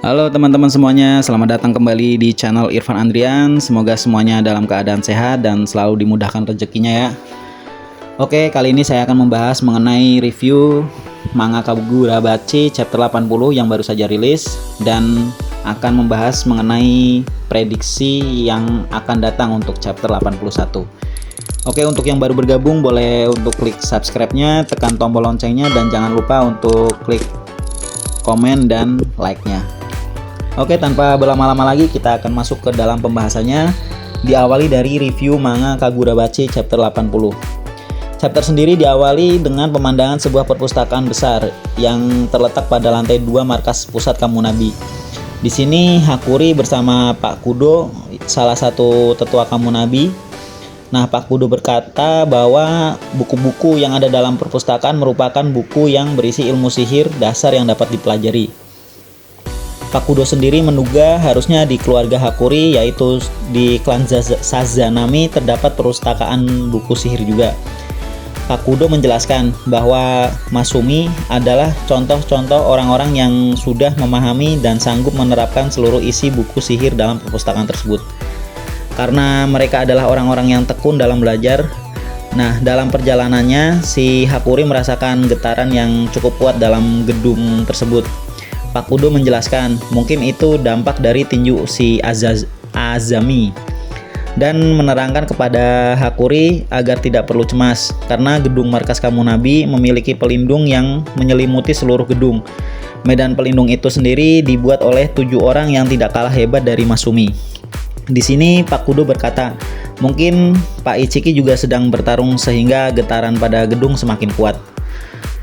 Halo teman-teman semuanya, selamat datang kembali di channel Irfan Andrian. Semoga semuanya dalam keadaan sehat dan selalu dimudahkan rezekinya ya. Oke, kali ini saya akan membahas mengenai review manga Kagurabachi chapter 80 yang baru saja rilis dan akan membahas mengenai prediksi yang akan datang untuk chapter 81. Oke, untuk yang baru bergabung boleh untuk klik subscribe-nya, tekan tombol loncengnya, dan jangan lupa untuk klik komen dan like-nya. Oke, tanpa berlama-lama lagi kita akan masuk ke dalam pembahasannya. Diawali dari review manga Kagurabachi chapter 80. Chapter sendiri diawali dengan pemandangan sebuah perpustakaan besar yang terletak pada lantai 2 markas pusat Kamunabi. Di sini Hakuri bersama Pak Kudo, salah satu tetua Kamunabi. Nah, Pak Kudo berkata bahwa buku-buku yang ada dalam perpustakaan merupakan buku yang berisi ilmu sihir dasar yang dapat dipelajari. Pak Kudo sendiri menduga harusnya di keluarga Hakuri, yaitu di klan Sazanami, terdapat perpustakaan buku sihir juga. Pak Kudo menjelaskan bahwa Masumi adalah contoh-contoh orang-orang yang sudah memahami dan sanggup menerapkan seluruh isi buku sihir dalam perpustakaan tersebut. Karena mereka adalah orang-orang yang tekun dalam belajar. Nah, dalam perjalanannya si Hakuri merasakan getaran yang cukup kuat dalam gedung tersebut. Pak Kudo menjelaskan mungkin itu dampak dari tinju si Azami dan menerangkan kepada Hakuri agar tidak perlu cemas karena gedung markas Kamunabi memiliki pelindung yang menyelimuti seluruh gedung. Medan pelindung itu sendiri dibuat oleh 7 orang yang tidak kalah hebat dari Masumi. Di sini Pak Kudo berkata, mungkin Pak Ichiki juga sedang bertarung sehingga getaran pada gedung semakin kuat.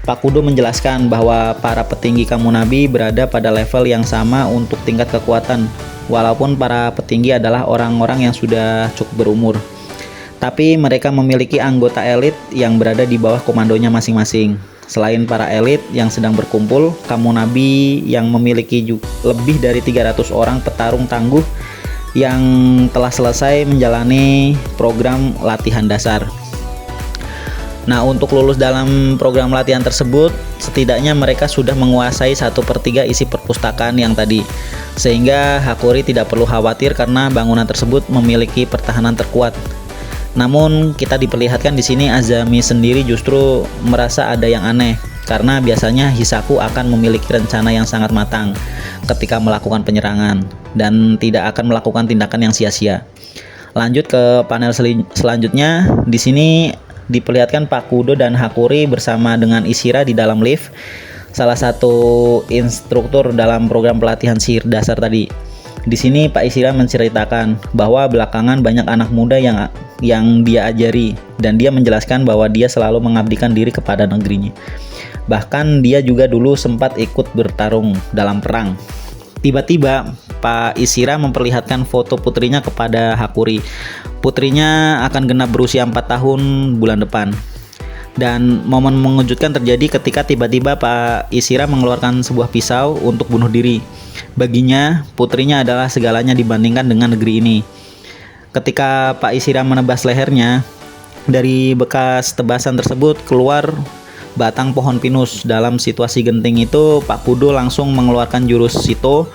Pak Kudo menjelaskan bahwa para petinggi Kamunabi berada pada level yang sama untuk tingkat kekuatan, walaupun para petinggi adalah orang-orang yang sudah cukup berumur. Tapi mereka memiliki anggota elit yang berada di bawah komandonya masing-masing. Selain para elit yang sedang berkumpul, Kamunabi yang memiliki lebih dari 300 orang petarung tangguh yang telah selesai menjalani program latihan dasar. Nah, untuk lulus dalam program latihan tersebut, setidaknya mereka sudah menguasai 1/3 isi perpustakaan yang tadi. Sehingga Hakuri tidak perlu khawatir karena bangunan tersebut memiliki pertahanan terkuat. Namun, kita diperlihatkan di sini Azami sendiri justru merasa ada yang aneh. Karena biasanya Hisaku akan memiliki rencana yang sangat matang ketika melakukan penyerangan dan tidak akan melakukan tindakan yang sia-sia. Lanjut ke panel selanjutnya, di sini diperlihatkan Pak Kudo dan Hakuri bersama dengan Ishira di dalam lift, salah satu instruktur dalam program pelatihan sihir dasar tadi. Di sini Pak Ishira menceritakan bahwa belakangan banyak anak muda yang dia ajari dan dia menjelaskan bahwa dia selalu mengabdikan diri kepada negerinya. Bahkan dia juga dulu sempat ikut bertarung dalam perang. Tiba-tiba Pak Ishira memperlihatkan foto putrinya kepada Hakuri. Putrinya akan genap berusia 4 tahun bulan depan. Dan momen mengejutkan terjadi ketika tiba-tiba Pak Ishira mengeluarkan sebuah pisau untuk bunuh diri. Baginya, putrinya adalah segalanya dibandingkan dengan negeri ini. Ketika Pak Ishira menebas lehernya, dari bekas tebasan tersebut keluar batang pohon pinus. Dalam situasi genting itu, Pak Kudo langsung mengeluarkan jurus Shito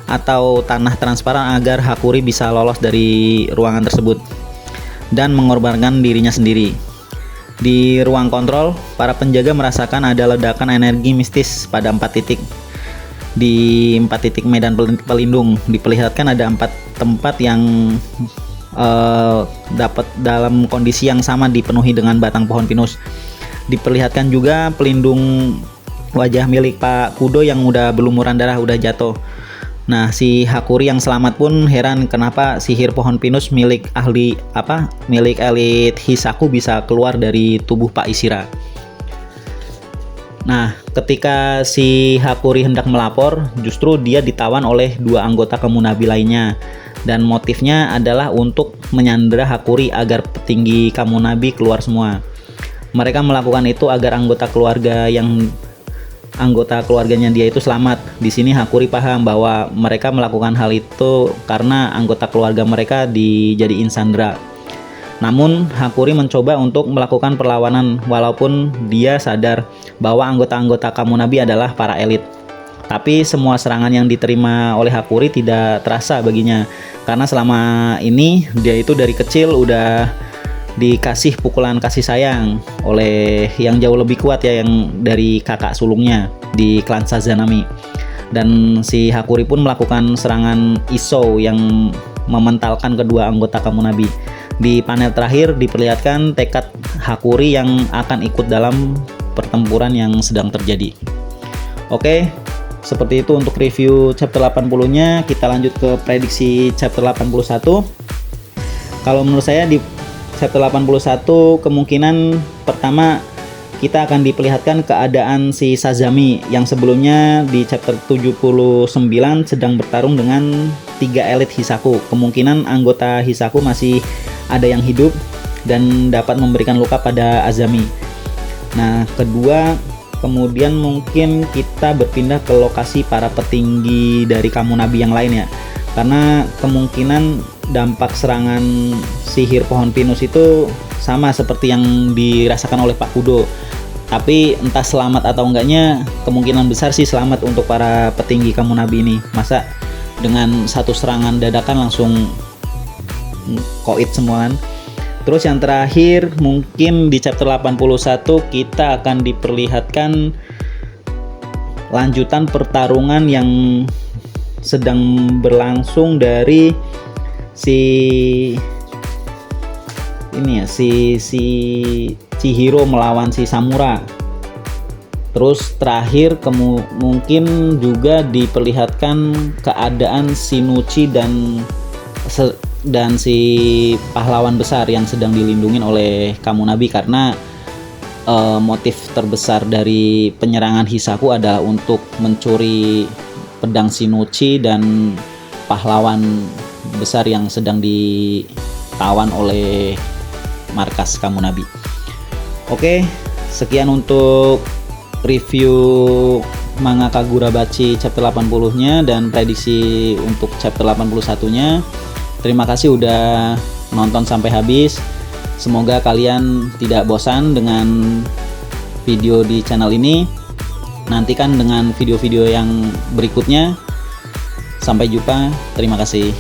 atau tanah transparan agar Hakuri bisa lolos dari ruangan tersebut dan mengorbankan dirinya sendiri. Di ruang kontrol, para penjaga merasakan ada ledakan energi mistis pada 4 titik. Di 4 titik medan pelindung diperlihatkan ada 4 tempat yang dapat dalam kondisi yang sama dipenuhi dengan batang pohon pinus. Diperlihatkan juga pelindung wajah milik Pak Kudo yang udah berlumuran darah, udah jatuh. Nah, si Hakuri yang selamat pun heran kenapa sihir pohon pinus milik elit Hisaku bisa keluar dari tubuh Pak Ishira. Nah, ketika si Hakuri hendak melapor, justru dia ditawan oleh 2 anggota Kamunabi lainnya. Dan motifnya adalah untuk menyandera Hakuri agar petinggi Kamunabi keluar semua. Mereka melakukan itu agar anggota keluarganya dia itu selamat. Di sini Hakuri paham bahwa mereka melakukan hal itu karena anggota keluarga mereka dijadiin sandera. Namun Hakuri mencoba untuk melakukan perlawanan walaupun dia sadar bahwa anggota-anggota Kamunabi adalah para elit. Tapi semua serangan yang diterima oleh Hakuri tidak terasa baginya, karena selama ini dia itu dari kecil udah dikasih pukulan kasih sayang oleh yang jauh lebih kuat ya, yang dari kakak sulungnya di klan Sazanami. Dan si Hakuri pun melakukan serangan Isou yang mementalkan kedua anggota Kamunabi. Di panel terakhir diperlihatkan tekad Hakuri yang akan ikut dalam pertempuran yang sedang terjadi. Oke, seperti itu untuk review chapter 80-nya. Kita lanjut ke prediksi chapter 81. Kalau menurut saya di chapter 81 kemungkinan pertama kita akan diperlihatkan keadaan si Sazami yang sebelumnya di chapter 79 sedang bertarung dengan 3 elit Hisaku. Kemungkinan anggota Hisaku masih ada yang hidup dan dapat memberikan luka pada Azami. Nah, kedua, kemudian mungkin kita berpindah ke lokasi para petinggi dari Kamunabi yang lain ya, karena kemungkinan dampak serangan sihir pohon pinus itu sama seperti yang dirasakan oleh Pak Kudo. Tapi entah selamat atau enggaknya, kemungkinan besar sih selamat untuk para petinggi Kamunabi ini. Masa dengan satu serangan dadakan langsung koit semua kan. Terus yang terakhir mungkin di chapter 81 kita akan diperlihatkan lanjutan pertarungan yang sedang berlangsung dari si Chihiro melawan si Samura. Terus terakhir mungkin juga diperlihatkan keadaan Shinuchi dan si pahlawan besar yang sedang dilindungi oleh Kamunabi, karena motif terbesar dari penyerangan Hisaku adalah untuk mencuri pedang Shinuchi dan pahlawan besar yang sedang ditawan oleh markas Kamunabi. Oke, sekian untuk review manga Kagurabachi chapter 80-nya dan prediksi untuk chapter 81-nya. Terima kasih udah nonton sampai habis. Semoga kalian tidak bosan dengan video di channel ini. Nantikan dengan video-video yang berikutnya. Sampai jumpa. Terima kasih.